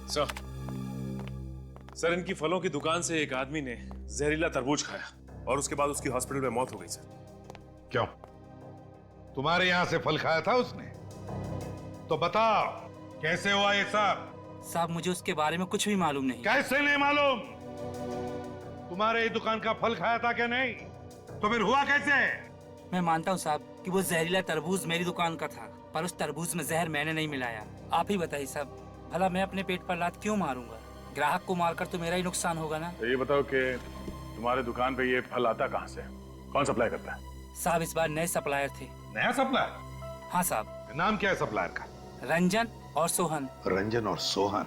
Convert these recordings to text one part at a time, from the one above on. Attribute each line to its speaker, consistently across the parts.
Speaker 1: Sir इनकी फलों की दुकान से एक आदमी ने जहरीला तरबूज खाया और उसके बाद उसकी हॉस्पिटल में मौत हो गई सर।
Speaker 2: क्यों? तुम्हारे यहां से फल खाया था उसने? तो बताओ कैसे हुआ ये सब?
Speaker 3: साहब मुझे उसके बारे में कुछ भी मालूम नहीं।
Speaker 2: कैसे नहीं मालूम? तुम्हारे दुकान का फल खाया था क्या नहीं? तो फिर हुआ कैसे?
Speaker 3: मैं मानता हूँ साहब कि वो जहरीला तरबूज मेरी दुकान का था, पर उस तरबूज में जहर मैंने नहीं मिलाया। आप ही बताइए साहब, भला मैं अपने पेट पर लात क्यों मारूंगा? ग्राहक को मारकर तो मेरा ही नुकसान होगा ना।
Speaker 4: तो ये बताओ कि तुम्हारे दुकान पे ये फल आता कहाँ से? कौन सप्लाई करता है?
Speaker 3: साहब इस बार नए सप्लायर थे।
Speaker 2: नया सप्लायर?
Speaker 3: हाँ साहब।
Speaker 2: नाम क्या है सप्लायर का?
Speaker 3: रंजन और सोहन।
Speaker 2: रंजन और सोहन।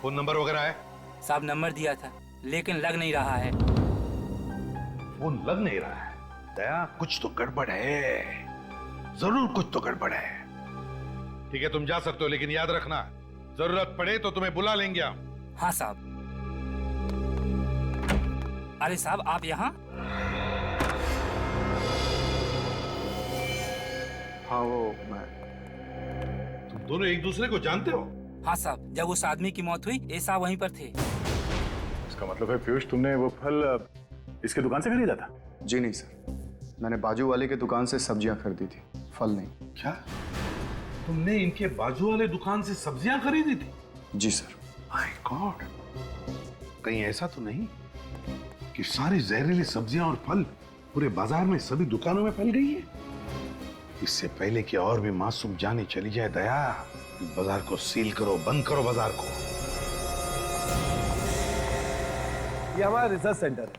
Speaker 2: फोन नंबर वगैरह है?
Speaker 3: साहब नंबर दिया था लेकिन लग नहीं रहा है।
Speaker 2: फोन लग नहीं रहा है? दया कुछ तो गड़बड़ है, जरूर कुछ तो गड़बड़ है। ठीक है तुम जा सकते हो, लेकिन याद रखना जरूरत पड़े तो तुम्हें बुला लेंगे हम।
Speaker 3: हाँ साहब। अरे साहब आप यहाँ?
Speaker 5: हाँ वो मैं।
Speaker 2: तुम दोनों एक दूसरे को जानते हो?
Speaker 3: हाँ साहब, जब उस आदमी की मौत हुई ये साहब वहीं पर थे।
Speaker 4: इसका मतलब है पीयूष तुमने वो फल इसके दुकान से खरीदा था?
Speaker 5: जी नहीं सर, मैंने बाजू वाले की दुकान से सब्जियां खरीदी थी, फल नहीं।
Speaker 2: क्या तुमने इनके बाजू वाले दुकान से सब्जियां खरीदी थी?
Speaker 5: जी सर।
Speaker 2: माय गॉड, कहीं ऐसा तो नहीं कि सारी जहरीली सब्जियां और फल पूरे बाजार में सभी दुकानों में फैल गई है? इससे पहले कि और भी मासूम जाने चली जाए दया, बाजार को सील करो, बंद करो बाजार को।
Speaker 6: ये हमारा रिसर्च सेंटर है,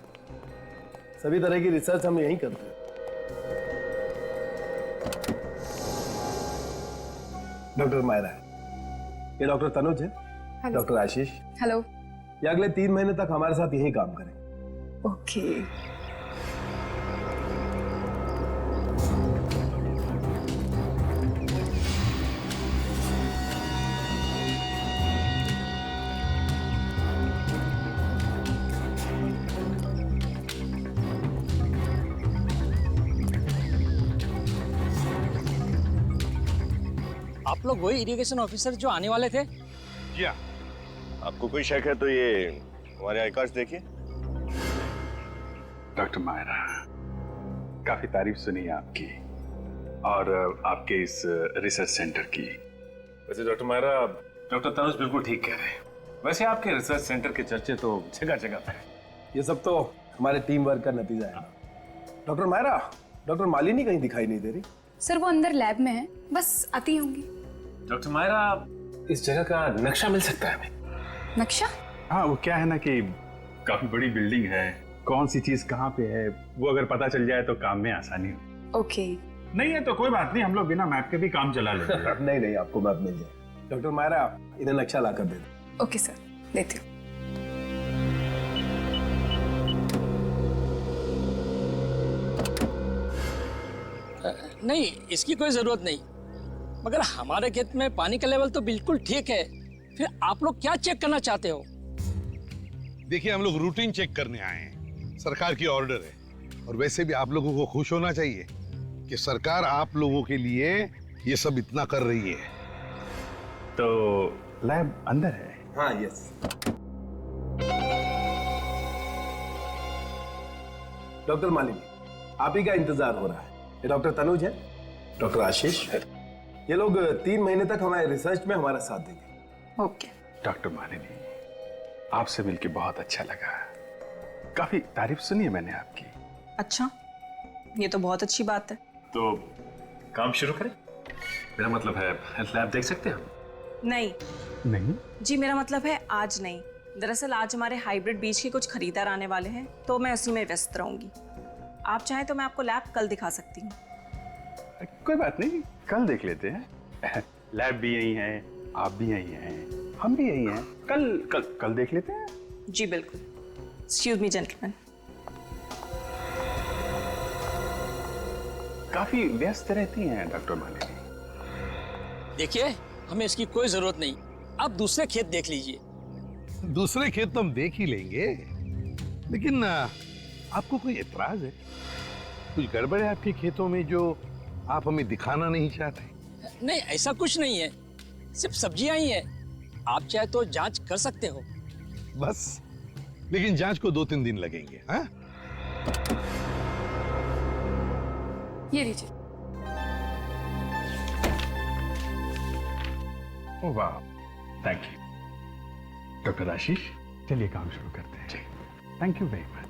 Speaker 6: सभी तरह की रिसर्च हम यहीं करते हैं। डॉक्टर मायरा है, ये डॉक्टर तनुज है, डॉक्टर आशीष।
Speaker 7: हेलो।
Speaker 6: ये अगले 3 महीने तक हमारे साथ यहीं काम करेंगे।
Speaker 7: ओके।
Speaker 8: आप लोग वही इरिगेशन ऑफिसर जो आने वाले थे?
Speaker 2: जी हाँ।
Speaker 9: आपको कोई शक है तो ये हमारे आई कार्ड देखिए।
Speaker 4: डॉक्टर मायरा, काफी तारीफ सुनी है आपकी और आपके इस रिसर्च सेंटर की।
Speaker 1: वैसे डॉक्टर मायरा, डॉक्टर तनुज बिल्कुल ठीक कह रहे हैं। वैसे आपके रिसर्च सेंटर के चर्चे तो जगह जगह पे हैं।
Speaker 6: ये सब तो हमारे टीम वर्क का नतीजा है। डॉक्टर मायरा, डॉक्टर मालिनी कहीं दिखाई नहीं दे रही।
Speaker 7: सर वो अंदर लैब में है, बस आती होंगी।
Speaker 1: डॉक्टर मायरा, इस जगह का नक्शा मिल सकता है हमें?
Speaker 7: नक्शा?
Speaker 4: हाँ, वो क्या है ना कि काफी बड़ी बिल्डिंग है, कौन सी चीज कहाँ पे है वो अगर पता चल जाए तो काम में आसानी हो।
Speaker 7: ओके।
Speaker 4: नहीं है तो कोई बात नहीं, हम लोग बिना मैप के भी काम चला लेंगे।
Speaker 6: नहीं नहीं, आपको मैप मिल जाए। डॉक्टर मायरा, इन्हें नक्शा लाकर दे दो।
Speaker 7: ओके सर, देती हूँ।
Speaker 8: नहीं, इसकी कोई जरूरत नहीं, मगर हमारे खेत में पानी का लेवल तो बिल्कुल ठीक है, फिर आप लोग क्या चेक करना चाहते हो?
Speaker 2: देखिए हम लोग रूटीन चेक करने आए हैं, सरकार की ऑर्डर है। और वैसे भी आप लोगों को खुश होना चाहिए कि सरकार आप लोगों के लिए ये सब इतना कर रही है।
Speaker 4: तो लैब अंदर है?
Speaker 6: हाँ यस। डॉक्टर मालिनी, आप ही का इंतजार हो रहा है। ये डॉक्टर तनुज है, डॉक्टर आशीष है। ये लोग 3 महीने तक हमारे रिसर्च में हमारा साथ देंगे।
Speaker 7: ओके।
Speaker 4: डॉक्टर मालिनी, आपसे मिलके बहुत अच्छा लगा, काफी तारीफ सुनी है मैंने आपकी।
Speaker 10: अच्छा, ये तो बहुत अच्छी बात है।
Speaker 1: तो काम शुरू करें? मेरा मतलब है लैब देख सकते हैं हम?
Speaker 10: नहीं
Speaker 4: नहीं
Speaker 10: जी, मेरा मतलब है आज नहीं। दरअसल आज हमारे हाइब्रिड बीज के कुछ खरीदार आने वाले हैं, तो मैं उसी में व्यस्त रहूंगी। आप चाहें तो मैं आपको लैब कल दिखा सकती हूँ।
Speaker 4: कोई बात नहीं, कल देख लेते हैं। लैब भी यही है, आप भी यही हैं, हम भी यही हैं। कल देख लेते हैं।
Speaker 10: जी बिल्कुल। Excuse me gentleman.
Speaker 4: काफी व्यस्त रहती हैं डॉक्टर मालिनी।
Speaker 8: देखिए, हमें इसकी कोई जरूरत नहीं, आप दूसरे खेत देख लीजिए।
Speaker 2: दूसरे खेत तो हम देख ही लेंगे, लेकिन आपको कोई एतराज है? कुछ गड़बड़ है आपके खेतों में जो आप हमें दिखाना नहीं चाहते?
Speaker 8: नहीं, ऐसा कुछ नहीं है, सिर्फ सब्जियां ही है। आप चाहे तो जांच कर सकते हो।
Speaker 2: बस, लेकिन जांच को 2-3 दिन लगेंगे। हाँ,
Speaker 7: ये लीजिए।
Speaker 4: ओ वाह, थैंक यू डॉक्टर आशीष। चलिए काम शुरू करते हैं। जी, thank you very much.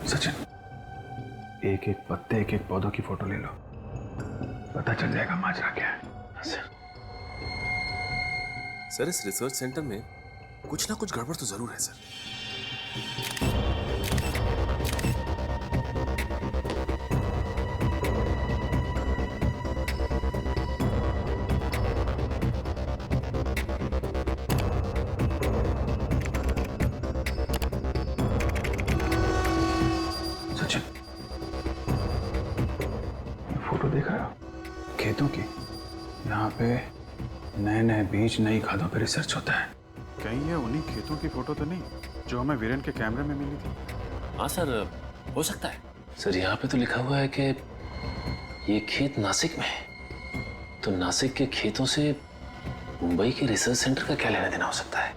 Speaker 4: Sachin, एक एक पत्ते, एक एक पौधों की फोटो ले लो, पता चल जाएगा माजरा क्या है।
Speaker 6: सर, इस रिसर्च सेंटर में कुछ ना कुछ गड़बड़ तो जरूर है सर।
Speaker 4: सचिन, फोटो देख रहे हो खेतों की? यहाँ पे नए नए बीज, नई खादों पे रिसर्च होता है। कहीं ये उन्हीं खेतों की फोटो तो नहीं जो हमें वीरेन के कैमरे में मिली थी?
Speaker 1: हाँ सर, हो सकता है। सर, यहाँ पे तो लिखा हुआ है कि ये खेत नासिक में है, तो नासिक के खेतों से मुंबई के रिसर्च सेंटर का क्या लेना देना हो सकता है?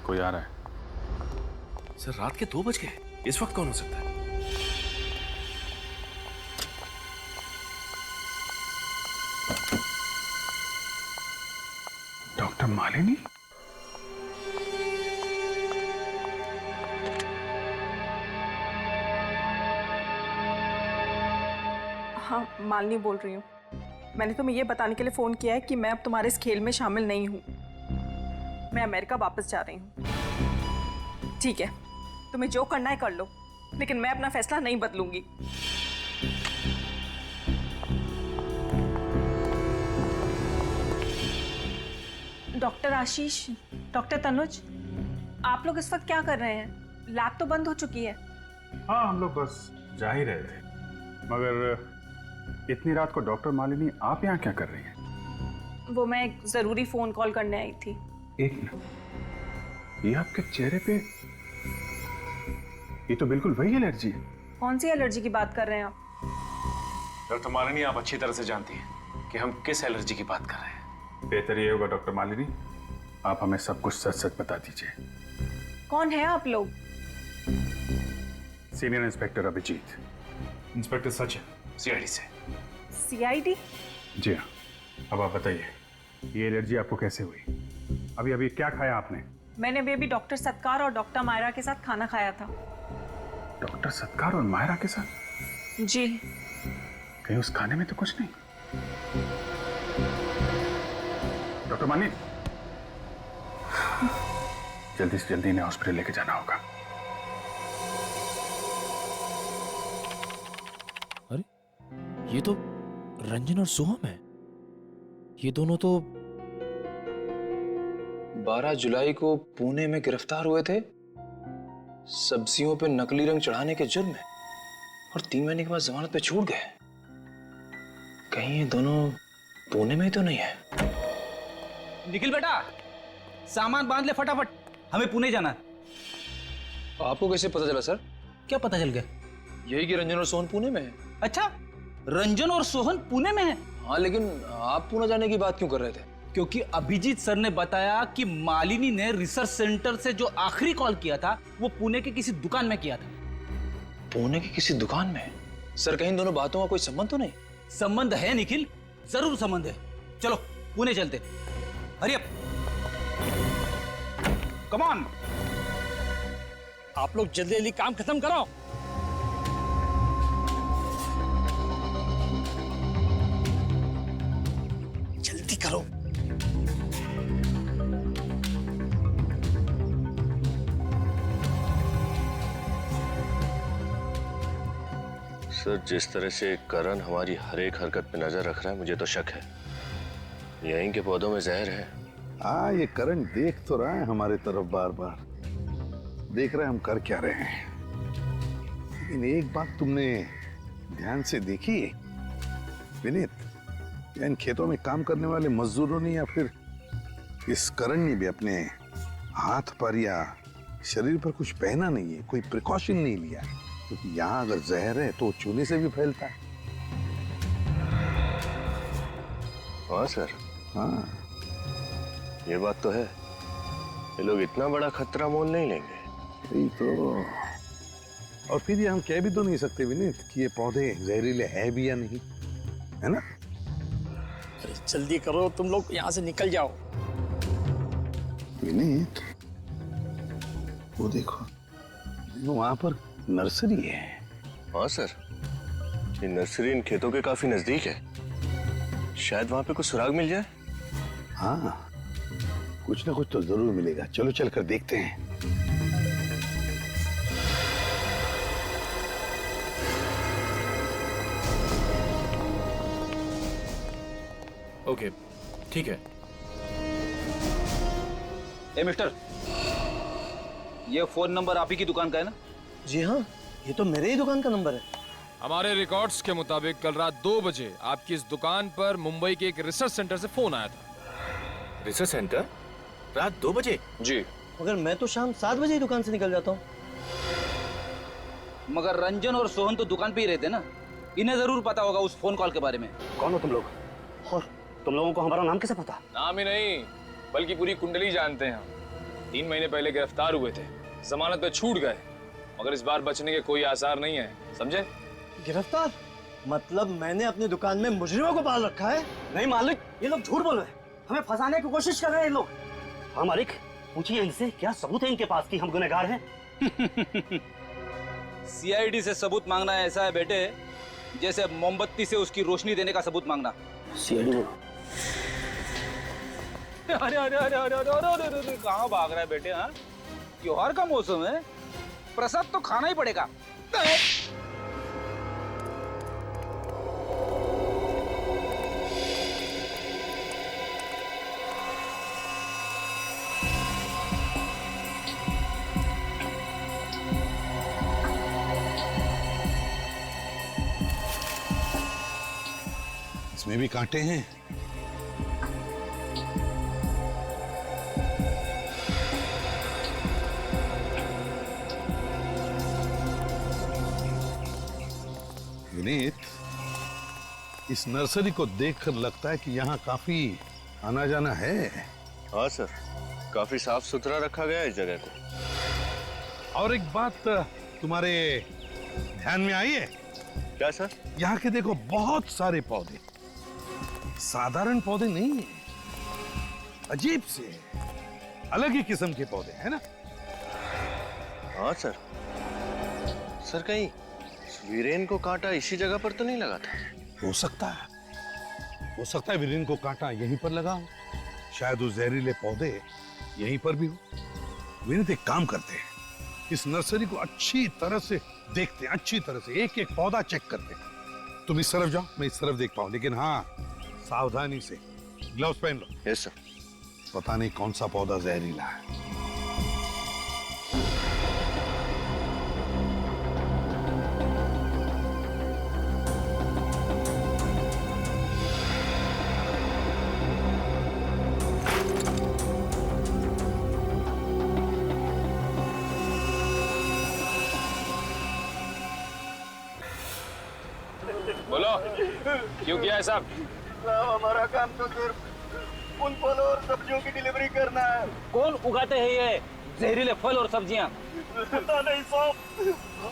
Speaker 4: कोई आ रहा है।
Speaker 6: सर, रात के 2 बज गए, इस वक्त कौन हो सकता है?
Speaker 4: डॉक्टर मालिनी?
Speaker 10: हाँ, मालिनी बोल रही हूँ। मैंने तुम्हें ये बताने के लिए फ़ोन किया है कि मैं अब तुम्हारे इस खेल में शामिल नहीं हूँ। मैं अमेरिका वापस जा रही हूँ। ठीक है, तुम्हें जो करना है कर लो, लेकिन मैं अपना फैसला नहीं बदलूंगी। डॉक्टर आशीष, डॉक्टर तनुज, आप लोग इस वक्त क्या कर रहे हैं? लैब तो बंद हो चुकी है।
Speaker 4: हाँ, हम लोग बस जा ही रहे थे, मगर इतनी रात को डॉक्टर मालिनी आप यहाँ क्या कर रही हैं?
Speaker 10: वो मैं एक जरूरी फोन कॉल करने आई थी।
Speaker 4: एक मिनट, ये आपके चेहरे पे, ये तो बिल्कुल वही एलर्जी है।
Speaker 10: कौन सी एलर्जी की बात कर रहे हैं आप?
Speaker 1: डॉक्टर मालिनी, आप अच्छी तरह से जानती हैं कि हम किस एलर्जी की बात कर रहे हैं।
Speaker 4: बेहतर ये होगा डॉक्टर मालिनी, आप हमें सब कुछ सच सच बता दीजिए।
Speaker 10: कौन है आप लोग?
Speaker 4: Senior inspector Abhijeet.
Speaker 1: Inspector Sachin, CID से।
Speaker 10: सीआईडी?
Speaker 4: जी हाँ। अब आप बताइए, ये एलर्जी आपको कैसे हुई? अभी अभी क्या खाया आपने?
Speaker 10: मैंने अभी डॉक्टर सत्कार और डॉक्टर मायरा के साथ खाना खाया था।
Speaker 4: डॉक्टर सत्कार और मायरा के साथ?
Speaker 10: जी।
Speaker 4: कहीं उस खाने में तो कुछ नहीं? डॉक्टर मालिनी, जल्दी से जल्दी इन्हें हॉस्पिटल लेके जाना होगा।
Speaker 11: अरे, ये तो रंजन और सोहम है। ये दोनों तो 12 जुलाई को पुणे में गिरफ्तार हुए थे सब्जियों पे नकली रंग चढ़ाने के जुर्म में, और 3 महीने के बाद जमानत पे छूट गए। कहीं ये दोनों पुणे में ही तो नहीं है?
Speaker 3: निखिल बेटा, सामान बांध ले फटाफट, हमें पुणे जाना है।
Speaker 11: आपको कैसे पता चला सर?
Speaker 3: क्या पता चल गया?
Speaker 11: यही कि रंजन और सोहन पुणे में है।
Speaker 3: अच्छा, रंजन और सोहन पुणे में है?
Speaker 11: हाँ, लेकिन आप पुणे जाने की बात क्यों कर रहे थे?
Speaker 3: क्योंकि अभिजीत सर ने बताया कि मालिनी ने रिसर्च सेंटर से जो आखिरी कॉल किया था वो पुणे के किसी दुकान में किया था।
Speaker 11: पुणे की किसी दुकान में? सर, कहीं दोनों बातों का कोई संबंध तो नहीं?
Speaker 3: संबंध है निखिल, जरूर संबंध है। चलो पुणे चलते, हरी अप, कम ऑन।
Speaker 8: आप लोग जल्दी जल्दी काम खत्म करो। जल्दी करो।
Speaker 9: सर, जिस तरह से करण हमारी हर एक हरकत पे नजर रख रहा है, मुझे तो शक है यहीं के पौधों में जहर है।
Speaker 2: ये करण देख तो रहा है हमारे तरफ बार बार, देख रहे हैं हम कर क्या रहे हैं। लेकिन एक बात तुमने ध्यान से देखी विनीत, या इन खेतों में काम करने वाले मजदूरों ने या फिर इस करण ने भी अपने हाथ पर या शरीर पर कुछ पहना नहीं है, कोई प्रिकॉशन नहीं लिया, क्योंकि यहाँ अगर जहर है तो चूने से भी फैलता है।
Speaker 9: हाँ सर,
Speaker 2: हाँ
Speaker 9: ये बात तो है। ये लोग इतना बड़ा खतरा मोल नहीं लेंगे।
Speaker 2: यही तो। और फिर ये हम कह भी तो नहीं सकते विनीत कि ये पौधे जहरीले है भी या नहीं, है ना?
Speaker 8: अरे जल्दी करो, तुम लोग यहाँ से निकल जाओ।
Speaker 2: विनीत, वो देखो, वहां पर नर्सरी है।
Speaker 9: हाँ सर, ये नर्सरी इन खेतों के काफी नजदीक है। शायद वहां पे कुछ सुराग मिल जाए।
Speaker 2: हाँ, कुछ ना कुछ तो जरूर मिलेगा। चलो चलकर देखते हैं।
Speaker 11: ओके, ठीक है।
Speaker 12: ए मिस्टर, ये फोन नंबर आप ही की दुकान का है ना?
Speaker 13: जी हाँ, ये तो मेरे ही दुकान का नंबर है।
Speaker 11: हमारे रिकॉर्ड्स के मुताबिक कल रात 2 बजे आपकी इस दुकान पर मुंबई के एक रिसर्च सेंटर से फोन आया था।
Speaker 13: Research centre? रात 2 बजे?
Speaker 11: जी।
Speaker 13: मगर मैं तो शाम 7 बजे ही दुकान से निकल जाता हूँ।
Speaker 12: मगर रंजन और सोहन तो दुकान पे ही रहते ना, इन्हें जरूर पता होगा उस फोन कॉल के बारे में।
Speaker 13: कौन हो तुम लोग? और तुम लोगों को हमारा नाम कैसे पता?
Speaker 11: नाम ही नहीं, बल्कि पूरी कुंडली जानते हैं हम। 3 महीने पहले गिरफ्तार हुए थे, जमानत पे छूट गए, मगर इस बार बचने के कोई आसार नहीं है, समझे?
Speaker 13: गिरफ्तार? मतलब मैंने अपनी दुकान में मुजरिमों को पाल रखा है? नहीं मालिक, ये लोग झूठ बोल रहे हैं, हमें फंसाने की कोशिश कर रहे हैं ये लोग। हाँ मालिक, पूछिए इनसे क्या सबूत है इनके पास कि हम गुनहगार हैं।
Speaker 12: सीआईडी से सबूत मांगना ऐसा है बेटे, जैसे मोमबत्ती से उसकी रोशनी देने का सबूत मांगना।
Speaker 13: सीआईडी?
Speaker 12: अरे अरे अरे अरे अरे अरे अरे अरे कहाँ भाग रहा है बेटे? हाँ, त्योहार का मौसम है, प्रसाद तो खाना ही पड़ेगा।
Speaker 2: इसमें भी कांटे हैं। विनीत, इस नर्सरी को देखकर लगता है कि यहाँ काफी आना जाना है।
Speaker 9: हाँ सर, काफी साफ सुथरा रखा गया है इस जगह को।
Speaker 2: और एक बात तुम्हारे ध्यान में आई है?
Speaker 9: क्या सर?
Speaker 2: यहाँ के देखो बहुत सारे पौधे, साधारण पौधे नहीं है, अजीब से अलग ही किस्म के पौधे हैं ना?
Speaker 9: हाँ सर। सर कहीं वीरेन को कांटा इसी जगह पर तो नहीं लगा था?
Speaker 2: हो सकता है वीरेन को कांटा यहीं पर लगा हो, शायद वो जहरीले पौधे यहीं पर भी हो। वीरेन, एक काम करते हैं, इस नर्सरी को अच्छी तरह से देखते हैं, अच्छी तरह से एक एक पौधा चेक करते हैं। तुम इस तरफ जाओ, मैं इस तरफ देखता हूँ, लेकिन हाँ सावधानी से, ग्लव्स पहन लो।
Speaker 9: Yes sir.
Speaker 2: पता नहीं कौन सा पौधा जहरीला है।
Speaker 11: बोलो, क्यों किया है सब?
Speaker 13: हमारा काम तो सिर्फ उन फलों और सब्जियों की डिलीवरी करना है।
Speaker 12: कौन उगाते हैं ये जहरीले फल और सब्जियां?
Speaker 13: पता नहीं साहब,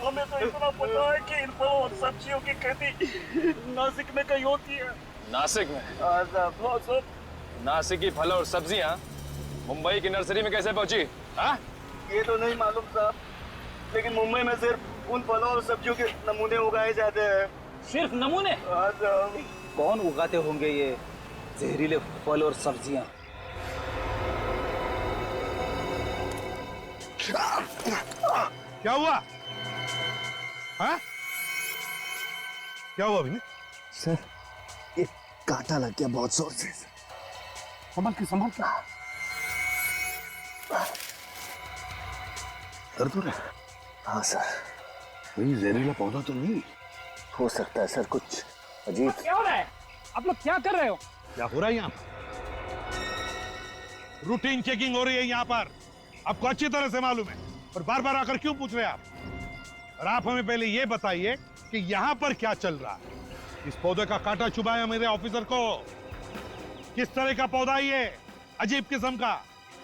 Speaker 13: हमें तो इतना पता है कि इन फलों और सब्जियों की खेती नासिक में कहीं होती है।
Speaker 11: नासिक में?
Speaker 13: हाँ साहब।
Speaker 11: नासिक की फल और सब्जियां मुंबई की नर्सरी में कैसे पहुंची? हाँ?
Speaker 13: ये तो नहीं मालूम साहब, लेकिन मुंबई में सिर्फ उन फलों और सब्जियों के नमूने उगाए जाते हैं।
Speaker 12: सिर्फ नमूने?
Speaker 13: हाँ साहब।
Speaker 12: कौन उगाते होंगे ये जहरीले फल और सब्जियां?
Speaker 2: क्या हुआ? हाँ? क्या हुआ अभी?
Speaker 13: सर, ये कांटा लग गया बहुत जोर से।
Speaker 2: संभल के। दर्द हो रहा है?
Speaker 9: हाँ सर।
Speaker 2: कोई जहरीला पौधा तो नहीं?
Speaker 9: हो सकता है सर, कुछ अजीब।
Speaker 8: क्या हो रहा है? आप लोग क्या कर रहे हो?
Speaker 2: क्या हो रहा है यहाँ पर? रूटीन चेकिंग हो रही है यहाँ पर, आपको अच्छी तरह से मालूम है, और बार बार आकर क्यों पूछ रहे हैं आप? और आप हमें पहले ये बताइए कि यहाँ पर क्या चल रहा है? इस पौधे का कांटा चुभाया मेरे ऑफिसर को। किस तरह का पौधा ये? अजीब किस्म का।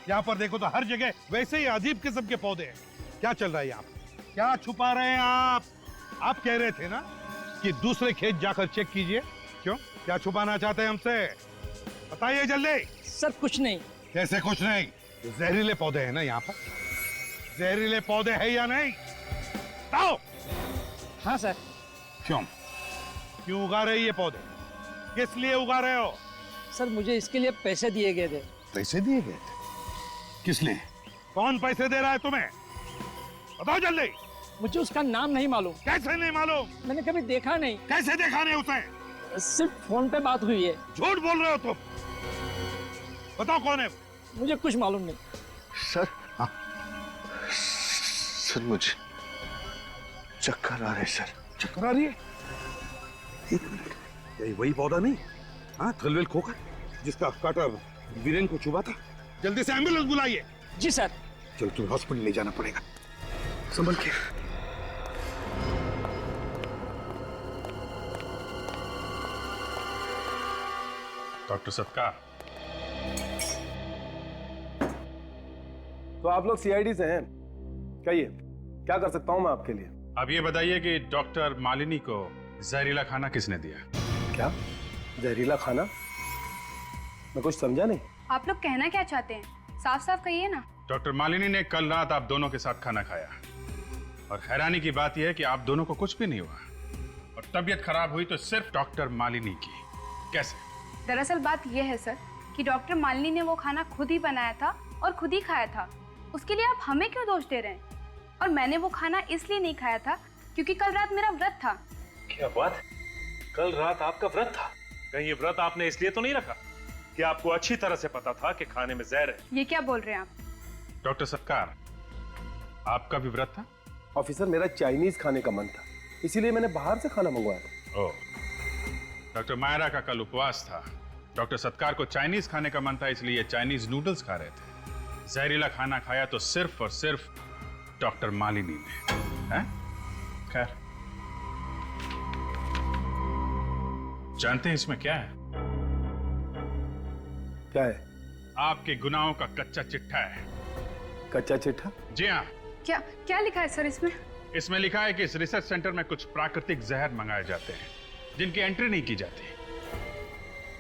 Speaker 2: यहाँ पर देखो तो हर जगह वैसे ही अजीब किस्म के पौधे हैं। क्या चल रहा है यहाँ पर? क्या छुपा रहे हैं आप? आप कह रहे थे ना कि दूसरे खेत जाकर चेक कीजिए। क्यों? क्या छुपाना चाहते हैं हमसे? बताइए जल्दी।
Speaker 8: सर कुछ नहीं।
Speaker 2: कैसे कुछ नहीं? जहरीले पौधे हैं ना यहाँ पर? जहरीले पौधे हैं या नहीं? बताओ।
Speaker 8: हाँ सर।
Speaker 2: क्यों? क्यों उगा रहे ये पौधे? किस लिए उगा रहे हो?
Speaker 8: सर मुझे इसके लिए पैसे दिए गए थे।
Speaker 2: पैसे दिए गए थे? किस लिए? कौन पैसे दे रहा है तुम्हें? बताओ जल्दी।
Speaker 8: मुझे उसका नाम नहीं मालूम।
Speaker 2: कैसे नहीं मालूम?
Speaker 8: मैंने कभी देखा नहीं।
Speaker 2: कैसे देखा नहीं उसे?
Speaker 8: सिर्फ फोन पे बात हुई है।
Speaker 2: झूठ बोल रहे हो तुम। बताओ कौन है?
Speaker 8: मुझे कुछ मालूम नहीं।
Speaker 9: सर, हाँ। सर मुझे चक्कर आ रहे सर।
Speaker 2: चक्कर आ रही है? एक मिनट, यही वही पौधा नहीं? हाँ, थलवेल खोखर जिसका कांटा वीरेन को चुभा था। जल्दी से एम्बुलेंस बुलाइए।
Speaker 8: जी सर।
Speaker 2: चलो तुम्हें हॉस्पिटल ले जाना पड़ेगा, संभल के।
Speaker 4: डॉक्टर सत्कार।
Speaker 6: तो आप लोग सीआईडी से हैं? कहिए, क्या कर सकता हूं मैं आपके लिए?
Speaker 4: अब ये बताइए कि डॉक्टर मालिनी को जहरीला खाना किसने दिया?
Speaker 6: क्या जहरीला खाना? मैं कुछ समझा नहीं।
Speaker 7: आप लोग कहना क्या चाहते हैं? साफ साफ कहिए ना।
Speaker 4: डॉक्टर मालिनी ने कल रात आप दोनों के साथ खाना खाया, और हैरानी की बात यह है कि आप दोनों को कुछ भी नहीं हुआ, और तबीयत खराब हुई तो सिर्फ डॉक्टर मालिनी की। कैसे?
Speaker 7: दरअसल बात यह है सर कि डॉक्टर मालिनी ने वो खाना खुद ही बनाया था और खुद ही खाया था। उसके लिए आप हमें क्यों दोष दे रहे हैं? और मैंने वो खाना इसलिए नहीं खाया था क्योंकि कल रात मेरा व्रत था।
Speaker 1: क्या बात? कल रात आपका व्रत था? कहीं ये व्रत आपने इसलिए तो नहीं रखा कि आपको अच्छी तरह से पता था कि खाने में जहर है?
Speaker 7: ये क्या बोल रहे हैं आप?
Speaker 4: डॉक्टर सत्कार, आपका भी व्रत था?
Speaker 6: ऑफिसर, मेरा चाइनीज खाने का मन था, इसीलिए मैंने बाहर से खाना मंगवाया था।
Speaker 4: ओह, डॉक्टर मायरा का कल उपवास था। डॉक्टर सत्कार को चाइनीज खाने का मन था, इसलिए चाइनीज नूडल्स खा रहे थे। जहरीला खाना खाया तो सिर्फ और सिर्फ डॉक्टर मालिनी ने। हैं? खैर, जानते हैं इसमें क्या है?
Speaker 6: क्या है?
Speaker 4: आपके गुनाहों का कच्चा चिट्ठा है।
Speaker 6: कच्चा चिट्ठा?
Speaker 4: जी हाँ।
Speaker 7: क्या क्या लिखा है सर इसमें?
Speaker 4: इसमें लिखा है कि इस रिसर्च सेंटर में कुछ प्राकृतिक जहर मंगाए जाते हैं जिनकी एंट्री नहीं की जाती।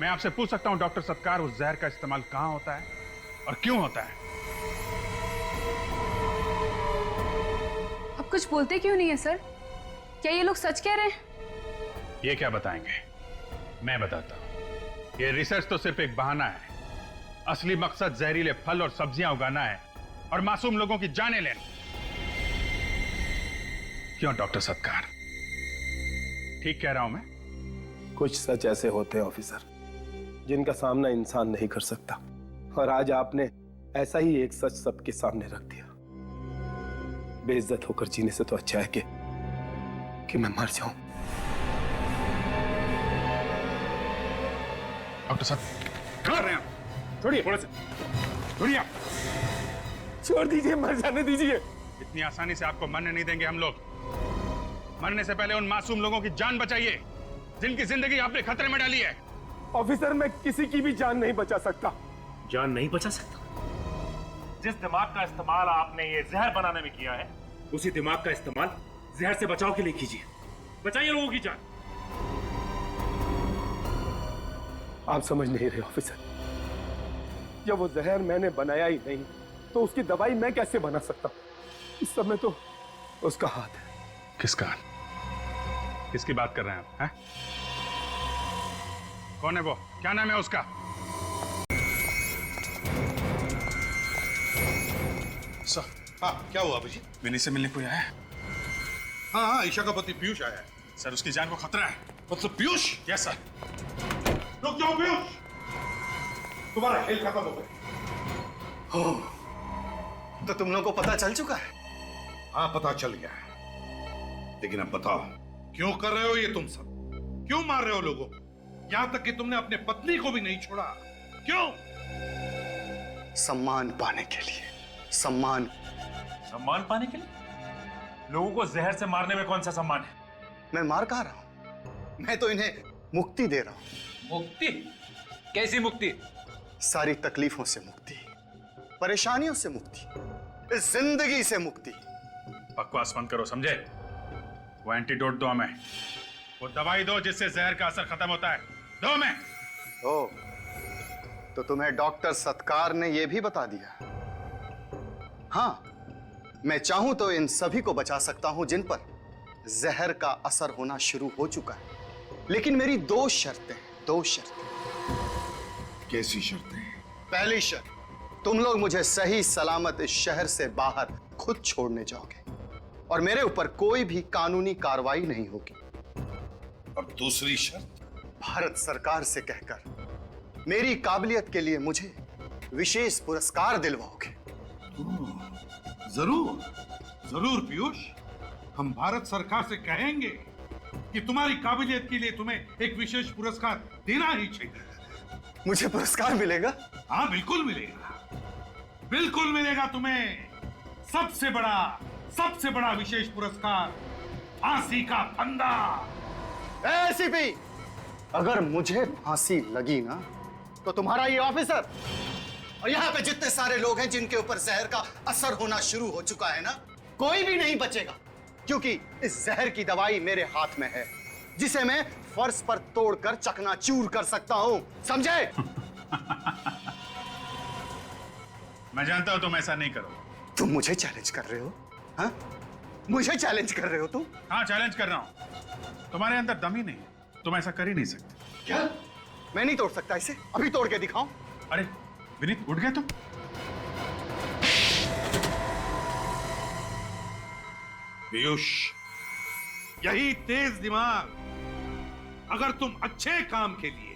Speaker 4: मैं आपसे पूछ सकता हूं डॉक्टर सत्कार, उस जहर का इस्तेमाल कहां होता है और क्यों होता है?
Speaker 7: आप कुछ बोलते क्यों नहीं है सर? क्या ये लोग सच कह रहे हैं?
Speaker 4: ये क्या बताएंगे? मैं बताता हूं। ये रिसर्च तो सिर्फ एक बहाना है। असली मकसद जहरीले फल और सब्जियां उगाना है और मासूम लोगों की जानें लेना। क्यों डॉक्टर सत्कार, ठीक कह रहा हूं मैं?
Speaker 6: कुछ सच ऐसे होते हैं ऑफिसर जिनका सामना इंसान नहीं कर सकता, और आज आपने ऐसा ही एक सच सबके सामने रख दिया। बेइज्जत होकर जीने से तो अच्छा है कि मैं मर जाऊं।
Speaker 4: डॉक्टर साहब कहाँ रहे हैं? छोड़िए, थोड़े से छोड़िए।
Speaker 6: छोड़ दीजिए, मर जाने दीजिए।
Speaker 4: इतनी आसानी से आपको मरने नहीं देंगे हम लोग। मरने से पहले उन मासूम लोगों की जान बचाइए जिनकी जिंदगी आपने खतरे में डाली है।
Speaker 6: ऑफिसर, मैं किसी की भी जान नहीं बचा सकता।
Speaker 1: जान नहीं बचा सकता? जिस दिमाग का इस्तेमाल आपने ये जहर बनाने में किया है, उसी दिमाग का इस्तेमाल जहर से बचाव के लिए कीजिए। बचाइए लोगों की जान।
Speaker 6: आप समझ नहीं रहे ऑफिसर, जब वो जहर मैंने बनाया ही नहीं तो उसकी दवाई मैं कैसे बना सकता? इस समय तो उसका हाथ है।
Speaker 4: किसका? किसकी बात कर रहे हैं आप? हैं? कौन है वो? क्या नाम है उसका?
Speaker 2: सर, हाँ क्या हुआ अभिजीत?
Speaker 4: विनी से मिलने कोई आया है?
Speaker 2: हाँ, ईशा का पति पीयूष आया है।
Speaker 4: सर, उसकी जान को खतरा है।
Speaker 2: मतलब पीयूष?
Speaker 4: Yes sir.
Speaker 2: रुक जाओ पीयूष, तुम्हारा खेल खत्म हो गया।
Speaker 5: तो तुम लोगों को पता चल चुका है?
Speaker 2: हाँ, पता चल गया है। लेकिन अब बताओ, क्यों कर रहे हो ये तुम सब? क्यों मार रहे हो लोगों को? यहां तक कि तुमने अपने पत्नी को भी नहीं छोड़ा। क्यों?
Speaker 5: सम्मान पाने के लिए। सम्मान
Speaker 14: पाने के लिए? लोगों को जहर से मारने में कौन सा सम्मान है?
Speaker 5: मैं मार कहा रहा हूं, मैं तो इन्हें मुक्ति दे रहा हूं।
Speaker 14: मुक्ति? कैसी मुक्ति?
Speaker 5: सारी तकलीफों से मुक्ति, परेशानियों से मुक्ति, इस जिंदगी से मुक्ति।
Speaker 14: बकवास बंद करो, समझे? वो एंटीडोट दो हमें, वो दवाई दो जिससे जहर का असर खत्म होता है। दो हमें।
Speaker 5: ओ, तो तुम्हें डॉक्टर सत्कार ने यह भी बता दिया। हाँ, मैं चाहूं तो इन सभी को बचा सकता हूं जिन पर जहर का असर होना शुरू हो चुका है, लेकिन मेरी दो शर्तें हैं। दो शर्तें।
Speaker 2: कैसी शर्तें?
Speaker 5: पहली शर्त, तुम लोग मुझे सही सलामत इस शहर से बाहर खुद छोड़ने जाओगे और मेरे ऊपर कोई भी कानूनी कार्रवाई नहीं होगी।
Speaker 2: और दूसरी शर्त?
Speaker 5: भारत सरकार से कहकर मेरी काबिलियत के लिए मुझे विशेष पुरस्कार दिलवाओगे।
Speaker 2: जरूर जरूर पीयूष, हम भारत सरकार से कहेंगे कि तुम्हारी काबिलियत के लिए तुम्हें एक विशेष पुरस्कार देना ही चाहिए।
Speaker 5: मुझे पुरस्कार मिलेगा?
Speaker 2: हाँ, बिल्कुल मिलेगा, बिल्कुल मिलेगा तुम्हें। सबसे बड़ा विशेष पुरस्कार, फांसी का फंदा।
Speaker 5: एसीपी, अगर मुझे फांसी लगी ना, तो तुम्हारा ये ऑफिसर और यहाँ पे जितने सारे लोग हैं जिनके ऊपर जहर का असर होना शुरू हो चुका है ना, कोई भी नहीं बचेगा, क्योंकि इस जहर की दवाई मेरे हाथ में है, जिसे मैं फर्श पर तोड़कर चकनाचूर कर सकता हूं। समझे?
Speaker 14: मैं जानता हूं तुम ऐसा नहीं करो।
Speaker 5: तुम मुझे चैलेंज कर रहे हो? हाँ? मुझे चैलेंज कर रहे हो तुम?
Speaker 14: हाँ, चैलेंज कर रहा हूं। तुम्हारे अंदर दम ही नहीं है, तुम ऐसा कर ही नहीं सकते।
Speaker 5: क्या? मैं नहीं तोड़ सकता इसे? अभी तोड़ के दिखाऊं?
Speaker 14: अरे विनीत, उठ गए तुम?
Speaker 2: पीयूष, यही तेज दिमाग अगर तुम अच्छे काम के लिए,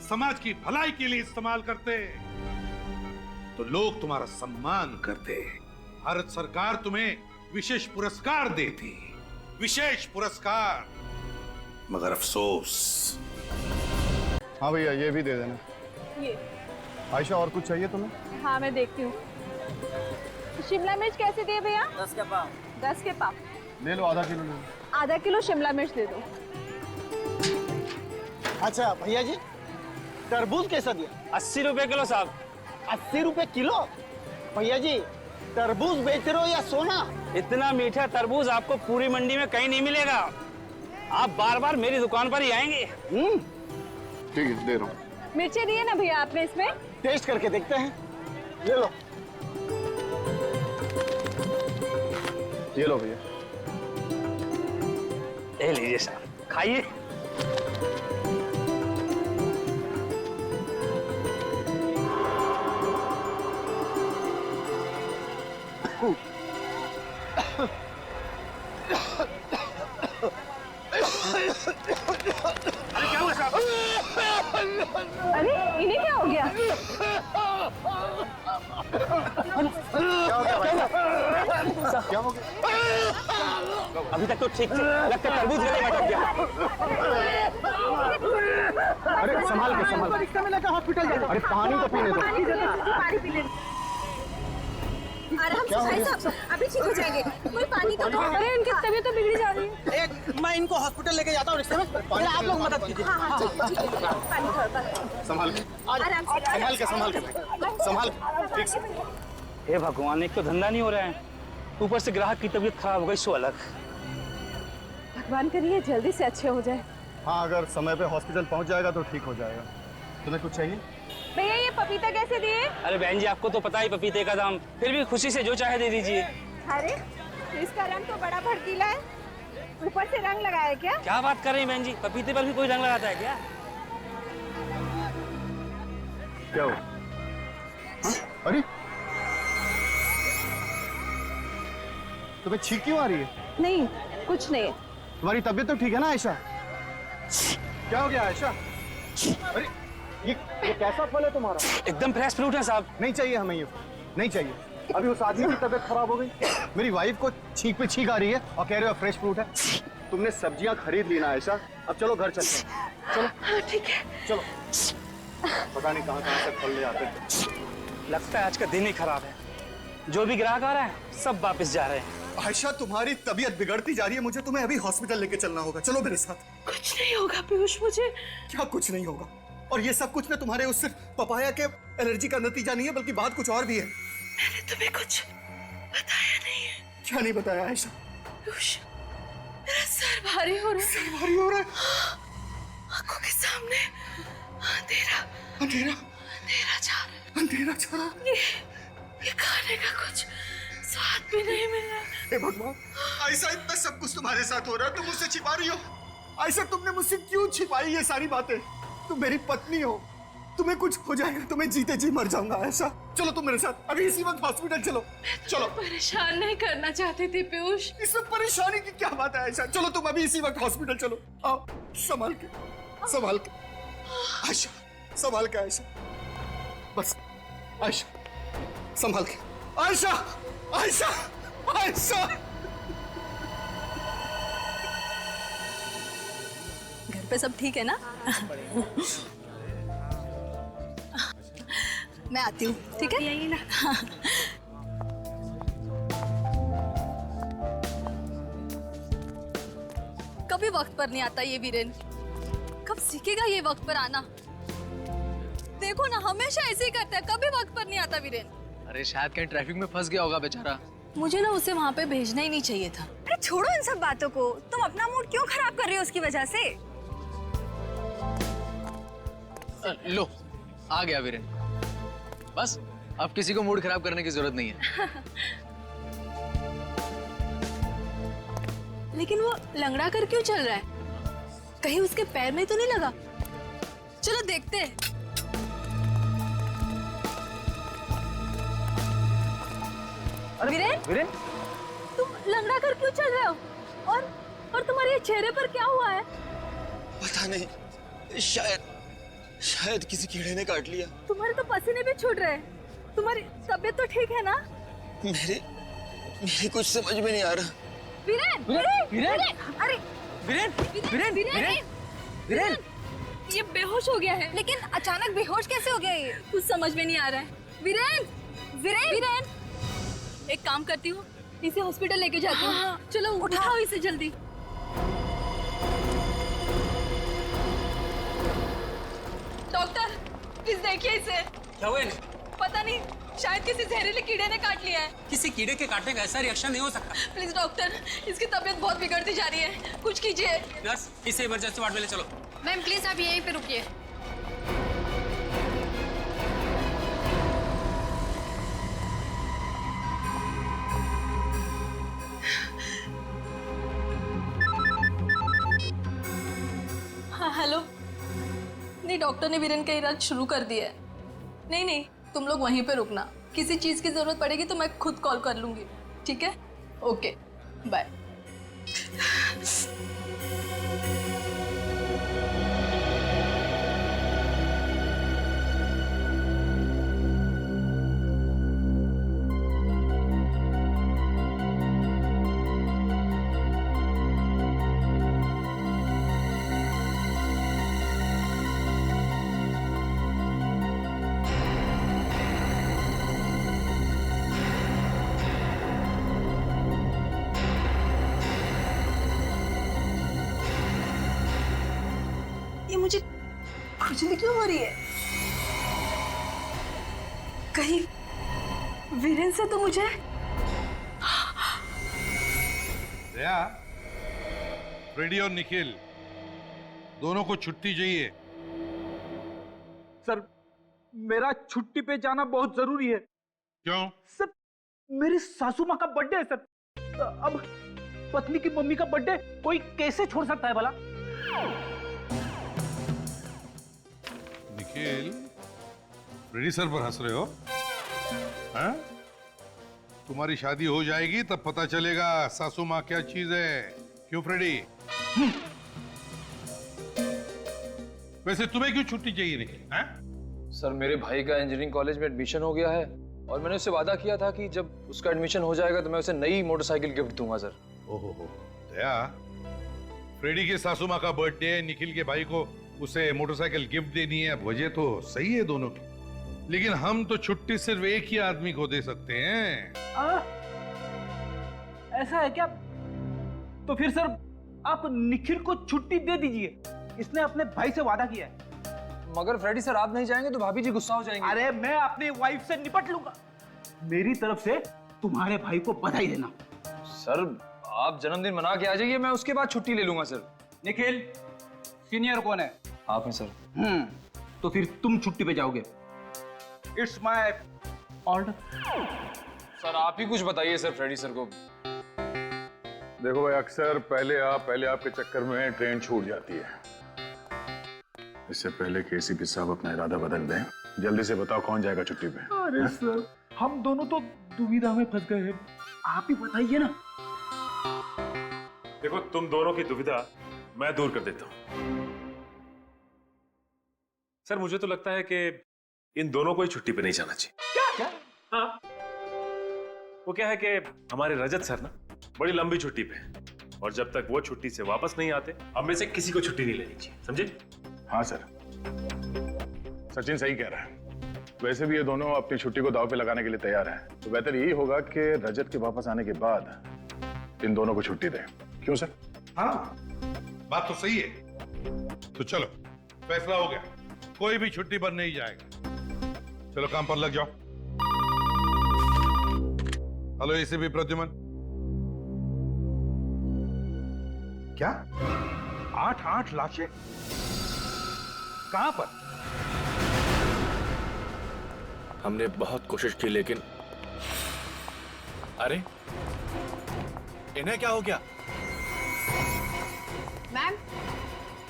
Speaker 2: समाज की भलाई के लिए इस्तेमाल करते तो लोग तुम्हारा सम्मान करते, भारत सरकार तुम्हें विशेष पुरस्कार देती, विशेष पुरस्कार। मगर अफसोस।
Speaker 5: हाँ भैया, ये भी दे देना।
Speaker 10: ये
Speaker 5: आयशा, और कुछ चाहिए तुम्हें?
Speaker 10: हाँ, मैं देखती हूँ। शिमला मिर्च कैसे दिए भैया? 10 के पाव। 10 के पाव
Speaker 5: ले लो, आधा किलो ले लो।
Speaker 10: आधा किलो शिमला मिर्च दे दो।
Speaker 13: अच्छा भैया जी, तरबूज कैसा दिया?
Speaker 8: 80 रुपए किलो साहब।
Speaker 13: 80 रुपए किलो? भैया जी, तरबूज बेच रहे हो या सोना?
Speaker 8: इतना मीठा तरबूज आपको पूरी मंडी में कहीं नहीं मिलेगा। आप बार बार मेरी दुकान पर ही आएंगे।
Speaker 5: ठीक है, दे रहा हूँ।
Speaker 10: मिर्चें दिए ना भैया आपने इसमें?
Speaker 13: टेस्ट करके देखते हैं। ले लो।
Speaker 5: ये लो भैया।
Speaker 8: ले लीजिए साहब, खाइए।
Speaker 14: अरे क्या हुआ साहब?
Speaker 10: अरे इन्हें क्या हो गया?
Speaker 5: क्या हो गया?
Speaker 8: अभी तक तो ठीक थे, लगता है तरबूज गले में अटक गया।
Speaker 5: अरे संभाल के, संभाल।
Speaker 13: रिक्शा में लगा हॉस्पिटल जाना।
Speaker 5: अरे पानी तो पीने दो।
Speaker 10: पानी पी ले।
Speaker 15: आराम से भाई साहब, अभी ठीक हो जाएंगे। कोई पानी तो दो।
Speaker 10: अरे इनकी तबीयत तो बिगड़ी जा रही है।
Speaker 13: एक मैं इनको हॉस्पिटल लेके जाता हूँ रिक्शे में, फिर आप लोग मदद कीजिए।
Speaker 15: हाँ, ठीक है। पानी थोड़ा
Speaker 5: संभाल के,
Speaker 15: आराम से।
Speaker 5: संभाल के, संभाल के, संभाल के, ठीक से।
Speaker 8: हे भगवान, एक तो धंधा नहीं हो रहा है, ऊपर से ग्राहक की तबीयत खराब हो गई, सो अलग।
Speaker 10: भगवान करिए जल्दी से अच्छे हो जाए।
Speaker 5: हाँ, अगर समय पे हॉस्पिटल पहुंच जाएगा तो ठीक हो जाएगा। तुम्हें कुछ चाहिए?
Speaker 10: भैया ये पपीता कैसे दिए?
Speaker 8: अरे बहन जी, आपको तो पता ही पपीते का दाम, फिर भी खुशी से जो चाहे दे दीजिए।
Speaker 15: अरे इसका रंग तो बड़ा भड़कीला है, ऊपर से रंग लगाया क्या?
Speaker 8: क्या बात कर रही बहन जी, पपीते पर भी कोई रंग लगाता है क्या?
Speaker 5: क्या हुआ? अरे तुम्हें छींक क्यों आ रही है?
Speaker 10: नहीं, कुछ नहीं।
Speaker 5: तुम्हारी तबीयत तो ठीक है ना आयशा? क्या हो गया आयशा? अरे ये कैसा फल है तुम्हारा?
Speaker 8: एकदम फ्रेश फ्रूट है साहब।
Speaker 5: नहीं चाहिए हमें ये, नहीं चाहिए। अभी उस आदमी की तबीयत खराब हो गई, मेरी वाइफ को छींक पे छींक आ रही है और कह रहे हो फ्रेश फ्रूट है। तुमने सब्जियां खरीद ली ना आयशा, अब चलो घर चलते हैं। चलो।
Speaker 15: हाँ ठीक है।
Speaker 5: चलो। पता नहीं कहाँ से फल ले आते हैं।
Speaker 3: लगता है आज का दिन ही खराब है। जो भी ग्राहक आ रहा है सब वापस जा रहे हैं।
Speaker 5: आयशा तुम्हारी तबीयत बिगड़ती जा रही है, मुझे तुम्हें अभी हॉस्पिटल लेके चलना होगा। चलो मेरे साथ।
Speaker 15: कुछ नहीं होगा पीयूष मुझे।
Speaker 5: क्या कुछ नहीं होगा? और ये सब कुछ ना तुम्हारे उस सिर्फ पपाया के एलर्जी का नतीजा नहीं है, बल्कि बात कुछ और भी है।
Speaker 15: मैंने तुम्हें कुछ बताया नहीं है।
Speaker 5: क्या नहीं बताया आयशा?
Speaker 15: पीयूष, मेरा सर भारी हो रहा है।
Speaker 5: सर भारी हो रहा है।
Speaker 15: आंखों के सामने अंधेरा
Speaker 5: अंधेरा
Speaker 15: अंधेरा छा रहा है।
Speaker 5: अंधेरा छा रहा है।
Speaker 15: ये खाने का कुछ स्वाद भी नहीं मिल रहा।
Speaker 5: हे भगवान, आयशा इतना सब कुछ तुम्हारे साथ हो रहा है, तुम मुझसे छिपा रही हो। आयशा तुमने मुझसे क्यों छिपाई ये सारी बातें? तुम मेरी पत्नी हो, तुम्हें कुछ हो जाएगा तो मैं जीते जी मर जाऊंगा। आयशा चलो तुम मेरे साथ, अभी इसी वक्त हॉस्पिटल चलो। चलो।
Speaker 15: परेशान नहीं करना चाहती थी पीयूष।
Speaker 5: इसमें परेशानी की क्या बात है आयशा? चलो तुम अभी इसी वक्त हॉस्पिटल चलो। आओ, संभाल के संभाल के आयशा, संभाल के आयशा, बस आयशा संभाल के। आयशा आयशा आयशा।
Speaker 10: घर पे सब ठीक है ना? मैं आती हूँ, ठीक है?
Speaker 15: यही ना।
Speaker 10: कभी वक्त पर नहीं आता ये वीरेन, कब सीखेगा ये वक्त पर आना? देखो ना, हमेशा ऐसे ही करता है, कभी वक्त पर नहीं आता वीरेन।
Speaker 11: अरे शायद कहीं ट्रैफिक में फंस गया होगा बेचारा।
Speaker 10: मुझे ना उसे वहाँ पे भेजना ही नहीं चाहिए था।
Speaker 15: अरे छोड़ो इन सब बातों को, तुम अपना मूड क्यों खराब कर रही हो उसकी वजह से?
Speaker 11: लो आ गया वीरेन, बस अब किसी को मूड खराब करने की जरूरत नहीं है।
Speaker 10: लेकिन वो लंगड़ा कर क्यों चल रहा है? कहीं उसके पैर में तो नहीं लगा? चलो देखते हैं। वीरेन,
Speaker 12: वीरेन,
Speaker 10: तुम लंगड़ा कर क्यों चल रहे हो? और तुम्हारे चेहरे पर क्या हुआ है?
Speaker 9: पता नहीं, शायद किसी कीड़े ने काट लिया।
Speaker 10: तुम्हारे तो पसीने भी छूट रहे हैं। तुम्हारी तबीयत तो ठीक है ना?
Speaker 9: मेरे कुछ समझ में नहीं आ रहा।
Speaker 10: वीरेन,
Speaker 12: वीरेन,
Speaker 10: अरे
Speaker 12: वीरेन, वीरेन, वीरेन, वीरेन,
Speaker 10: ये बेहोश हो गया है।
Speaker 15: लेकिन अचानक बेहोश कैसे हो गया ये?
Speaker 10: कुछ समझ में नहीं आ रहा है। वीरेन, वीरेन, एक काम करती हूँ, इसे हॉस्पिटल लेके जाती हूँ।
Speaker 15: हाँ,
Speaker 10: चलो उठाओ इसे जल्दी। डॉक्टर, प्लीज देखिए इसे।
Speaker 3: क्या हुआ?
Speaker 10: पता नहीं, शायद किसी जहरीले कीड़े ने काट लिया है।
Speaker 3: किसी कीड़े के काटने का ऐसा रिएक्शन नहीं हो सकता।
Speaker 10: प्लीज डॉक्टर, इसकी तबीयत बहुत बिगड़ती जा रही है, कुछ कीजिए।
Speaker 3: नर्स, इसे इमरजेंसी वार्ड में ले चलो।
Speaker 7: मैम प्लीज आप यहीं पे रुकिए।
Speaker 10: हाँ हेलो। नहीं, डॉक्टर ने वीरेन का इलाज शुरू कर दिया है। नहीं, तुम लोग वहीं पे रुकना। किसी चीज की जरूरत पड़ेगी तो मैं खुद कॉल कर लूंगी, ठीक है? Okay, bye. ये मुझे खुजली क्यों हो रही है? कहीं वीरेन से तो मुझे
Speaker 2: दया, फ्रेडी और निखिल दोनों को छुट्टी चाहिए।
Speaker 12: सर मेरा छुट्टी पे जाना बहुत जरूरी है।
Speaker 2: क्यों?
Speaker 12: सर मेरी सासू माँ का बर्थडे है सर। अब पत्नी की मम्मी का बर्थडे कोई कैसे छोड़ सकता है भला?
Speaker 2: निखिल, फ्रेडी सर पर हंस रहे हो? हैं? तुम्हारी शादी हो जाएगी तब पता चलेगा सासू माँ क्या चीज है। क्यों फ्रेडी? वैसे तुम्हें क्यों छुट्टी चाहिए निखिल? हैं?
Speaker 11: सर मेरे भाई का इंजीनियरिंग कॉलेज में एडमिशन हो गया है और मैंने उससे वादा किया था कि जब उसका एडमिशन हो जाएगा तो मैं उसे नई मोटरसाइकिल गिफ्ट दूंगा सर।
Speaker 2: ओहो दया, फ्रेडी की सासू माँ का बर्थडे है, निखिल के भाई को उसे मोटरसाइकिल गिफ्ट देनी है, वजह तो सही है दोनों की, लेकिन हम तो छुट्टी सिर्फ एक ही आदमी को दे सकते हैं।
Speaker 12: ऐसा है क्या? तो फिर सर आप निखिल को छुट्टी दे दीजिए, इसने अपने भाई से वादा किया है।
Speaker 11: मगर फ्रेडी सर आप नहीं जाएंगे तो भाभी जी गुस्सा हो जाएंगे।
Speaker 12: अरे मैं अपनी वाइफ से निपट लूंगा। मेरी तरफ से तुम्हारे भाई को बधाई देना।
Speaker 11: सर आप जन्मदिन मना के आ जाइए, मैं उसके बाद छुट्टी ले लूंगा सर।
Speaker 12: निखिल सीनियर कौन है?
Speaker 11: आप हैं सर।
Speaker 12: तो फिर तुम छुट्टी पे जाओगे। It's my order.
Speaker 11: सर आप ही कुछ बताइए सर फ्रेडी सर को।
Speaker 2: देखो भाई, अक्सर पहले आपके चक्कर में ट्रेन छूट जाती है। इससे पहले कि एसीपी साहब अपना इरादा बदल दें, जल्दी से बताओ कौन जाएगा छुट्टी पे।
Speaker 12: अरे सर हम दोनों तो दुविधा में फंस गए हैं, आप ही बताइए ना।
Speaker 14: देखो तुम दोनों की दुविधा मैं दूर कर देता हूं। सर मुझे तो लगता है कि इन दोनों को ही छुट्टी पे नहीं जाना चाहिए।
Speaker 12: क्या?
Speaker 14: हाँ, वो क्या है कि हमारे रजत सर ना बड़ी लंबी छुट्टी पे हैं, और जब तक वो छुट्टी से वापस नहीं आते हम में से किसी को छुट्टी नहीं लेनी चाहिए, समझे?
Speaker 2: हाँ सर, सचिन सही कह रहा है। वैसे भी ये दोनों अपनी छुट्टी को दांव पे लगाने के लिए तैयार हैं, तो बेहतर यही होगा कि रजत के वापस आने के बाद इन दोनों को छुट्टी दें। क्यों सर? हाँ बात तो सही है। तो चलो फैसला हो गया, कोई भी छुट्टी पर नहीं जाएगा। चलो काम पर लग जाओ। Hello ACP Pradyuman. क्या 8 लाशें कहां पर?
Speaker 1: हमने बहुत कोशिश की लेकिन अरे इन्हें क्या हो गया?
Speaker 15: मैम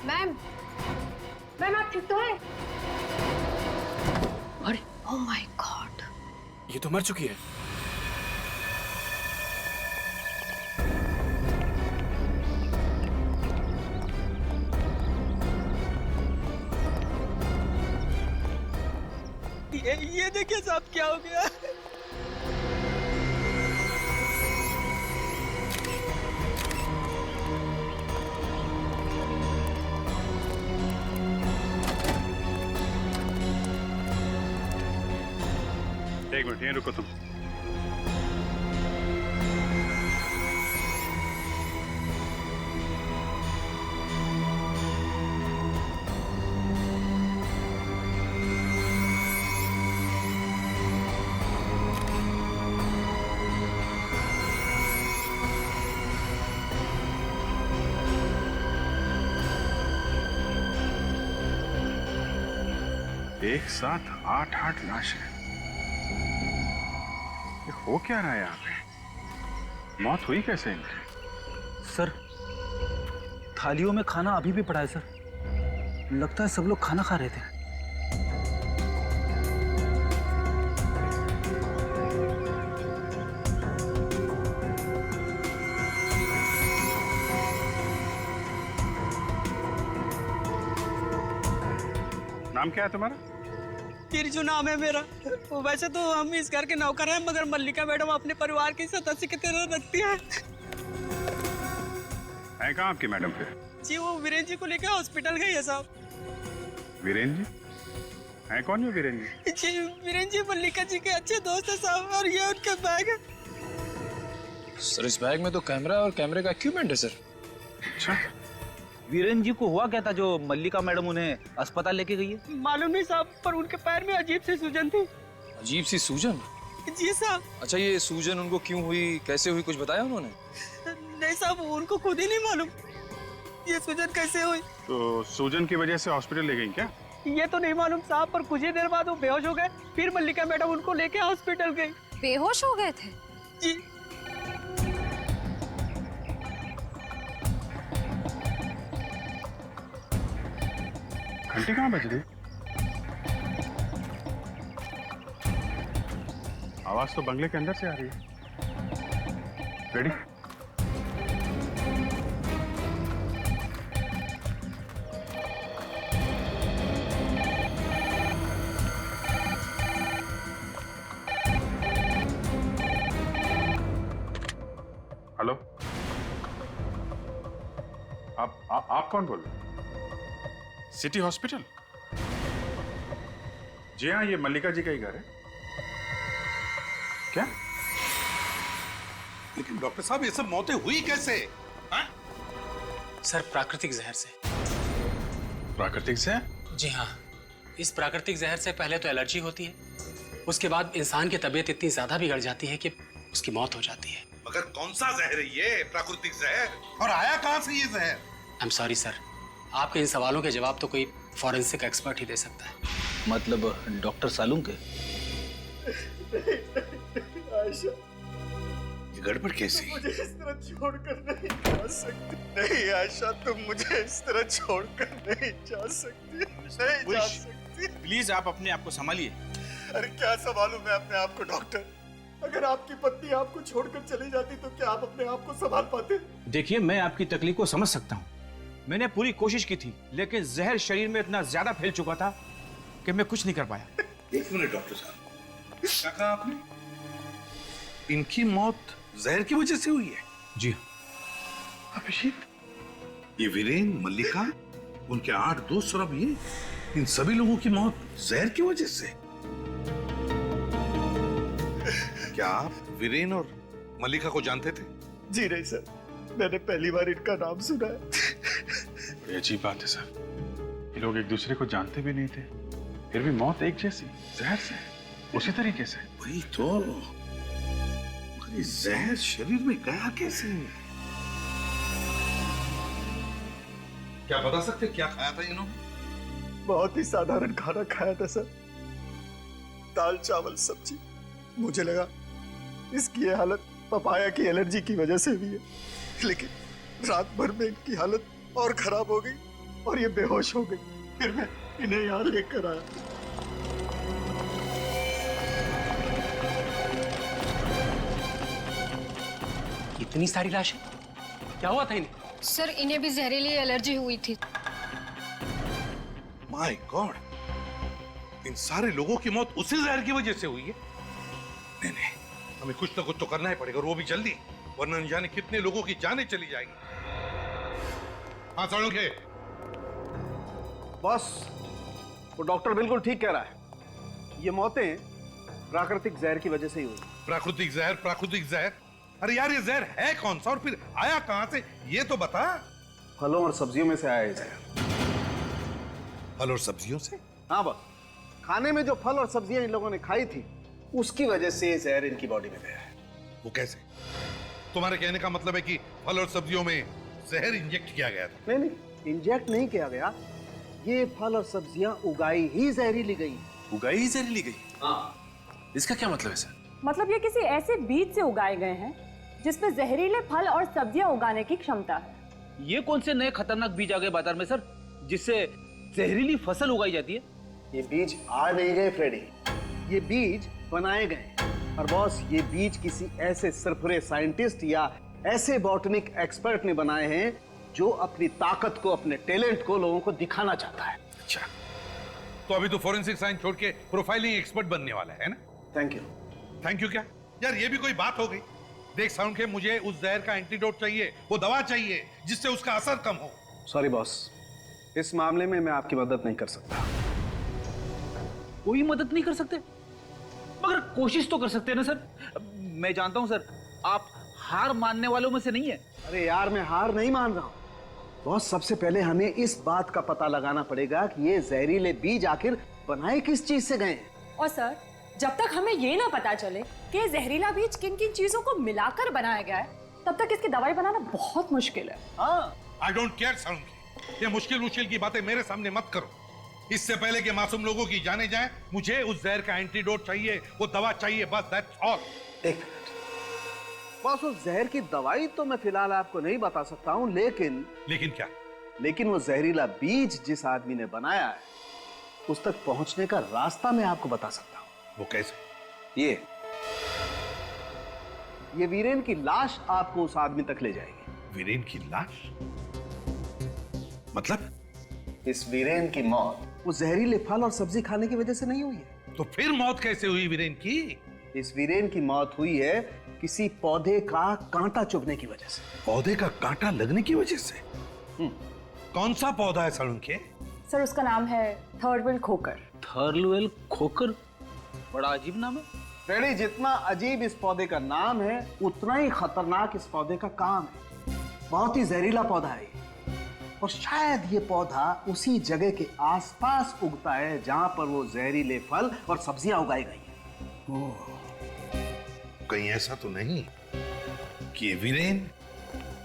Speaker 15: मैम मैम आप ठीक तो हैं?
Speaker 1: अरे
Speaker 15: ओह माय गॉड,
Speaker 1: ये तो मर चुकी है।
Speaker 8: ये देखिए साहब क्या हो गया।
Speaker 14: एक मिनट यहीं रुको तुम।
Speaker 2: एक साथ 8 लाशें। ये हो क्या रहा है यहाँ पे? मौत हुई कैसे इनकी?
Speaker 12: सर थालियों में खाना अभी भी पड़ा है सर, लगता है सब लोग खाना खा रहे थे।
Speaker 14: नाम क्या है तुम्हारा?
Speaker 8: तिरजू नाम है मेरा। वैसे तो हम इस घर के नौकर हैं, मगर मल्लिका मैडम अपने परिवार की सदस्य की तरह रखती है।
Speaker 14: कहाँ आपकी मैडम फिर?
Speaker 8: जी वो वीरेन जी को लेकर हॉस्पिटल गई है साहब।
Speaker 14: वीरेन जी? हैं कौन है वीरेन जी?
Speaker 8: जी वीरेन जी मल्लिका जी के अच्छे दोस्त है साहब, और ये उनका बैग है।
Speaker 11: सर इस बैग में तो कैमरा और कैमरे का इक्विपमेंट है सर।
Speaker 14: अच्छा
Speaker 12: वीरेन जी को हुआ क्या था जो मल्लिका मैडम उन्हें अस्पताल लेके गई है?
Speaker 8: मालूम नहीं साहब, पर उनके पैर में अजीब सी सूजन थी।
Speaker 11: अजीब सी सूजन?
Speaker 8: जी साहब।
Speaker 11: अच्छा ये सूजन उनको क्यों हुई, कैसे हुई, कुछ बताया उन्होंने?
Speaker 8: नहीं साहब, उनको खुद ही नहीं मालूम ये सूजन कैसे हुई।
Speaker 14: तो सूजन की वजह से हॉस्पिटल ले गई क्या?
Speaker 8: ये तो नहीं मालूम साहब, पर कुछ ही देर बाद वो बेहोश हो गए, फिर मल्लिका मैडम उनको लेके हॉस्पिटल गई।
Speaker 7: बेहोश हो गए थे?
Speaker 8: जी।
Speaker 14: घंटी कहाँ बज रही? आवाज तो बंगले के अंदर से आ रही है। रेडी?
Speaker 4: हेलो, आप कौन बोल रहे हैं? City hospital? जी हाँ, ये मल्लिका जी का ही घर है। क्या?
Speaker 2: लेकिन डॉक्टर साहब, ये सब मौतें हुई कैसे? हाँ?
Speaker 1: सर, प्राकृतिक जहर से।
Speaker 4: प्राकृतिक जहर?
Speaker 1: जी हाँ, इस प्राकृतिक जहर से पहले तो एलर्जी होती है, उसके बाद इंसान की तबीयत इतनी ज्यादा बिगड़ जाती है कि उसकी मौत हो जाती है।
Speaker 2: मगर कौन सा जहर है ये प्राकृतिक जहर, और आया कहां से ये जहर?
Speaker 1: आई एम सॉरी सर, आपके इन सवालों के जवाब तो कोई फॉरेंसिक एक्सपर्ट ही दे सकता है।
Speaker 9: मतलब डॉक्टर सालूम के?
Speaker 2: आयशा, ये गड़बड़ कैसी?
Speaker 5: मुझे इस तरह छोड़कर नहीं जा सकती। नहीं आयशा, तुम मुझे इस तरह छोड़कर नहीं जा सकती। नहीं जा सकती।
Speaker 4: प्लीज आप अपने आप को संभालिए।
Speaker 5: अरे क्या संभालूं मैं अपने आप को डॉक्टर? अगर आपकी पत्नी आपको छोड़कर चली जाती तो क्या आप अपने आप को संभाल पाते?
Speaker 12: देखिए, मैं आपकी तकलीफ को समझ सकता हूँ। मैंने पूरी कोशिश की थी, लेकिन जहर शरीर में इतना ज्यादा फैल चुका था कि मैं कुछ नहीं कर पाया।
Speaker 2: एक मिनट डॉक्टर साहब, क्या कहा आपने? इनकी मौत जहर की वजह से हुई है?
Speaker 12: जी हाँ।
Speaker 2: अभिषेक, ये वीरेन, मल्लिका, उनके 8 दोस्त और अब ये, इन सभी लोगों की मौत जहर की वजह से? क्या आप वीरेन और मल्लिका को जानते थे?
Speaker 5: जी नहीं सर, मैंने पहली बार इनका नाम सुना है।
Speaker 4: ये अजीब बात है सर, ये लोग एक दूसरे को जानते भी नहीं थे, फिर भी मौत एक जैसी, जहर से, उसी तरीके से।
Speaker 2: वही तो, मगर ये जहर शरीर में गया कैसे? क्या बता सकते क्या खाया था इन्होंने?
Speaker 5: बहुत ही साधारण खाना खाया था सर, दाल चावल सब्जी। मुझे लगा इसकी ये हालत पपाया की एलर्जी की वजह से भी है, लेकिन रात भर में इनकी हालत और खराब हो गई और ये बेहोश हो गई। फिर मैं इन्हें यहाँ लेकर आया।
Speaker 1: इतनी सारी लाशें, क्या हुआ था इन्हें?
Speaker 16: सर, इन्हें भी जहरीली एलर्जी हुई थी।
Speaker 2: माय गॉड, इन सारे लोगों की मौत उसी जहर की वजह से हुई है। नहीं नहीं, हमें कुछ ना कुछ तो करना ही पड़ेगा, और वो भी जल्दी, वरना न जाने कितने लोगों की जानें चली जाएंगी। हाँ सालुंके।
Speaker 6: बॉस, वो डॉक्टर बिल्कुल ठीक कह रहा है, ये मौतें प्राकृतिक जहर की वजह से ही हुई।
Speaker 2: प्राकृतिक जहर, प्राकृतिक जहर? अरे यार, ये जहर है कौन सा और फिर आया कहां से, ये तो बता।
Speaker 6: फलों और सब्जियों में से आया ये जहर।
Speaker 2: फल और सब्जियों से?
Speaker 6: हाँ बॉस, खाने में जो फल और सब्जियां इन लोगों ने खाई थी, उसकी वजह से ये जहर इनकी बॉडी में गया है।
Speaker 2: वो कैसे? तुम्हारे कहने का मतलब है कि फल और सब्जियों में जहर इंजेक्ट किया गया था?
Speaker 6: नहीं नहीं, इंजेक्ट नहीं किया गया, ये फल और सब्जियां उगाई ही जहरीली गई।
Speaker 14: उगाई ही जहरीली गई?
Speaker 6: हाँ।
Speaker 14: इसका क्या मतलब है सर?
Speaker 17: मतलब ये किसी ऐसे बीज से उगाए गए हैं जिसमें जहरीले फल और सब्जियां उगाने की क्षमता है।
Speaker 12: ये कौन से नए खतरनाक बीज आ गए बाजार में सर, जिससे जहरीली फसल उगाई जाती है?
Speaker 6: ये बीज आ नहीं गए फ्रेडी, ये बीज बनाए गए। और बॉस, ये बीज किसी ऐसे सरफरे साइंटिस्ट या ऐसे बॉटनिक एक्सपर्ट ने बनाए हैं जो अपनी ताकत को, अपने टैलेंट को लोगों को दिखाना चाहता है।
Speaker 2: अच्छा, तो अभी तो फोरेंसिक साइंस छोड़ के प्रोफाइलिंग एक्सपर्ट बनने वाला है ना?
Speaker 6: Thank you.
Speaker 2: थैंक यू क्या यार, ये भी कोई बात हो गई? देख साउंड के, मुझे उस जहर का एंटीडोट चाहिए, वो दवा चाहिए जिससे उसका असर कम हो।
Speaker 6: सॉरी बॉस, इस मामले में मैं आपकी मदद नहीं कर सकता।
Speaker 12: कोई मदद नहीं कर सकते? मगर कोशिश तो कर सकते हैं ना सर। मैं जानता हूं सर, आप हार मानने वालों में से नहीं है।
Speaker 6: अरे यार, मैं हार नहीं मान रहा हूं बॉस। सबसे पहले हमें इस बात का पता लगाना पड़ेगा कि ये जहरीले बीज आखिर बनाए किस चीज से गए हैं।
Speaker 17: और सर, जब तक हमें ये ना पता चले कि जहरीला बीज किन किन चीजों को मिलाकर बनाया गया है, तब तक इसकी दवाई बनाना बहुत मुश्किल है।
Speaker 2: आई डोंट केयर साउंड, ये मुश्किल की बातें मेरे सामने मत करो। इससे पहले कि मासूम लोगों की जाने जाए, मुझे उस जहर का एंटीडोट चाहिए, वो दवा चाहिए, बस दैट्स ऑल।
Speaker 6: एक मिनट बॉस, उस जहर की दवाई तो मैं फिलहाल आपको नहीं बता सकता हूं, लेकिन
Speaker 2: क्या? लेकिन
Speaker 6: वो जहरीला बीज जिस आदमी ने बनाया है, उस तक पहुंचने का रास्ता मैं आपको बता सकता हूं।
Speaker 2: वो कैसे?
Speaker 6: ये वीरेन की लाश आपको उस आदमी तक ले जाएगी।
Speaker 2: वीरेन की लाश? मतलब?
Speaker 6: इस वीरेन की मौत वो जहरीले फल और सब्जी खाने की वजह से नहीं हुई है।
Speaker 2: तो फिर मौत कैसे हुई वीरेन की?
Speaker 6: इस वीरेन की मौत हुई है
Speaker 2: किसी पौधे का कांटा चुभने की वजह से। पौधे का कांटा लगने की वजह से? कौन सा पौधा है सड़ुंखे?
Speaker 17: सर उसका नाम है थर्डवेल खोकर।
Speaker 1: थर्लवेल खोकर?
Speaker 12: बड़ा अजीब नाम है।
Speaker 2: रेडी, जितना अजीब इस पौधे का नाम है उतना ही खतरनाक इस पौधे का काम है। बहुत ही जहरीला पौधा है और शायद ये पौधा उसी जगह के आसपास उगता है जहां पर वो जहरीले फल और सब्जियां उगाई गई हैं। कहीं ऐसा तो नहीं कि ये वीरेन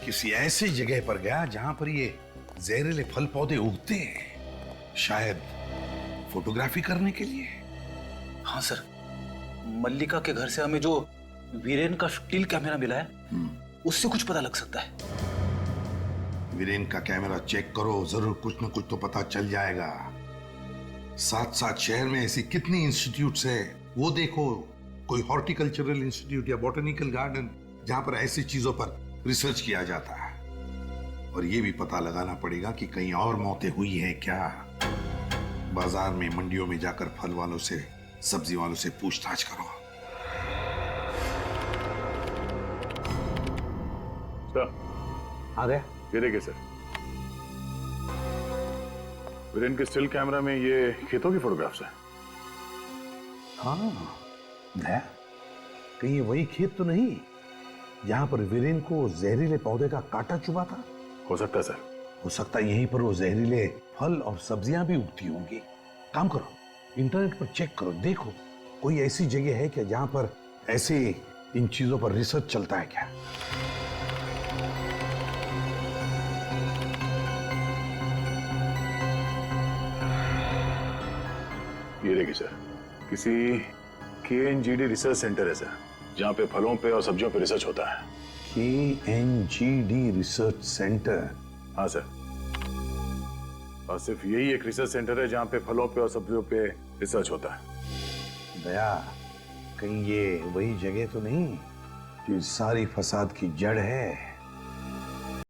Speaker 2: किसी ऐसी जगह पर गया जहां पर ये जहरीले फल पौधे उगते हैं, शायद फोटोग्राफी करने के लिए?
Speaker 11: हाँ सर, मल्लिका के घर से हमें जो वीरेन का स्टील कैमरा मिला है उससे कुछ पता लग सकता है।
Speaker 2: वीरेन का कैमरा चेक करो, जरूर कुछ ना कुछ तो पता चल जाएगा। साथ साथ शहर में ऐसी कितनी इंस्टीट्यूट्स है वो देखो, कोई हॉर्टिकल्चरल इंस्टीट्यूट या बॉटनिकल गार्डन जहां पर ऐसी चीजों पर रिसर्च किया जाता है। और ये भी पता लगाना पड़ेगा कि कहीं और मौतें हुई हैं क्या। बाजार में, मंडियों में जाकर फल वालों से, सब्जी वालों से पूछताछ करो।
Speaker 4: आ गया? ये देखिए सर, वीरेन के स्टिल कैमरा में ये खेतों की फोटोग्राफ्स है।
Speaker 2: हाँ, दया, कहीं ये वही खेत तो नहीं जहां पर वीरेन को जहरीले पौधे का कांटा चुभा था?
Speaker 4: हो सकता है सर।
Speaker 2: हो सकता है यहीं पर वो जहरीले फल और सब्जियां भी उगती होंगी। काम करो, इंटरनेट पर चेक करो, देखो कोई ऐसी जगह है क्या जहां पर ऐसे इन चीजों पर रिसर्च चलता है क्या।
Speaker 4: ये देखिए सर, किसी KNGD रिसर्च सेंटर है सर, जहां पे फलों पे और सब्जियों पे रिसर्च होता है।
Speaker 2: KNGD research centre?
Speaker 4: हाँ सर, और सिर्फ यही एक रिसर्च सेंटर है जहां पे फलों पे और सब्जियों पे रिसर्च होता है।
Speaker 2: दया, कहीं ये वही जगह तो नहीं जो सारी फसाद की जड़ है?